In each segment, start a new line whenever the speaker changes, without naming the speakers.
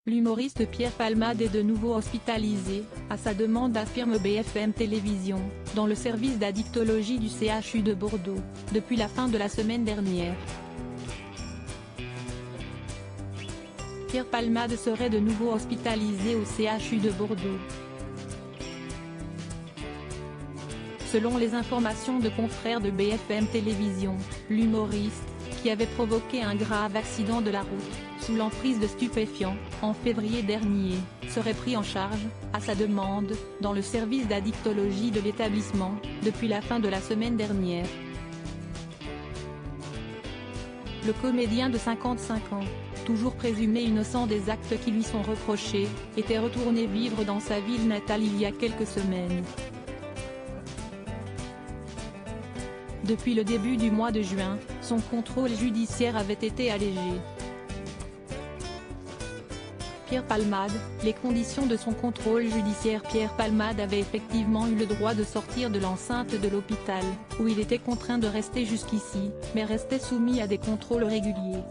L'humoriste Pierre Palmade est de nouveau hospitalisé, à sa demande affirme BFM Télévisions, dans le service d'addictologie du CHU de Bordeaux, depuis la fin de la semaine dernière. Pierre Palmade serait de nouveau hospitalisé au CHU de Bordeaux. Selon les informations de confrères de BFM Télévisions, l'humoriste, qui avait provoqué un grave accident de la route, sous l'emprise de stupéfiants, en février dernier, serait pris en charge, à sa demande, dans le service d'addictologie de l'établissement, depuis la fin de la semaine dernière. Le comédien de 55 ans, toujours présumé innocent des actes qui lui sont reprochés, était retourné vivre dans sa ville natale il y a quelques semaines. Depuis le début du mois de juin, son contrôle judiciaire avait été allégé. Pierre Palmade, les conditions de son contrôle judiciaire. Pierre Palmade avait effectivement eu le droit de sortir de l'enceinte de l'hôpital, où il était contraint de rester jusqu'ici, mais restait soumis à des contrôles réguliers.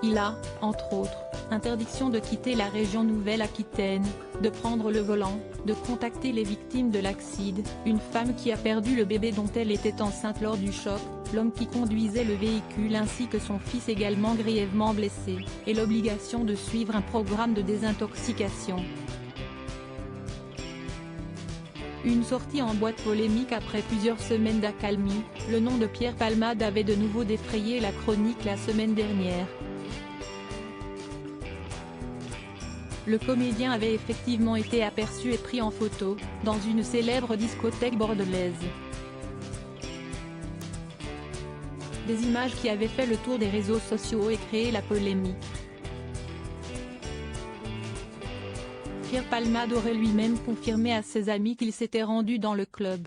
Il a, entre autres, interdiction de quitter la région Nouvelle-Aquitaine, de prendre le volant, de contacter les victimes de l'accident, une femme qui a perdu le bébé dont elle était enceinte lors du choc, l'homme qui conduisait le véhicule ainsi que son fils également grièvement blessé, et l'obligation de suivre un programme de désintoxication. Une sortie en boîte polémique après plusieurs semaines d'accalmie, le nom de Pierre Palmade avait de nouveau défrayé la chronique la semaine dernière. Le comédien avait effectivement été aperçu et pris en photo, dans une célèbre discothèque bordelaise. Des images qui avaient fait le tour des réseaux sociaux et créé la polémique. Pierre Palmade aurait lui-même confirmé à ses amis qu'il s'était rendu dans le club.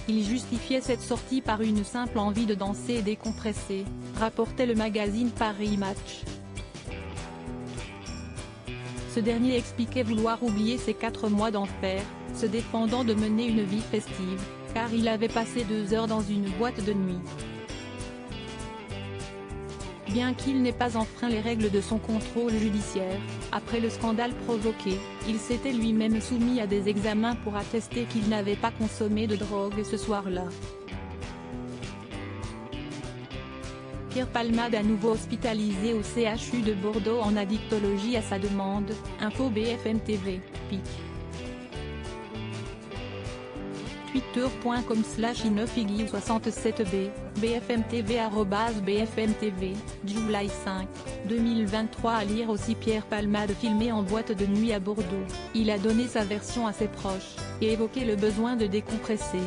Il justifiait cette sortie par une simple envie de danser et décompresser, rapportait le magazine Paris Match. Ce dernier expliquait vouloir oublier ses 4 mois d'enfer, se défendant de mener une vie festive, car il avait passé 2 heures dans une boîte de nuit. Bien qu'il n'ait pas enfreint les règles de son contrôle judiciaire, après le scandale provoqué, il s'était lui-même soumis à des examens pour attester qu'il n'avait pas consommé de drogue ce soir-là. Pierre Palmade à nouveau hospitalisé au CHU de Bordeaux en addictologie à sa demande, info BFM TV, pic. Twitter.com/inofigui67b, BFMTV @BFMTV, July 5, 2023. À lire aussi Pierre Palmade filmé en boîte de nuit à Bordeaux, il a donné sa version à ses proches, et évoqué le besoin de décompresser.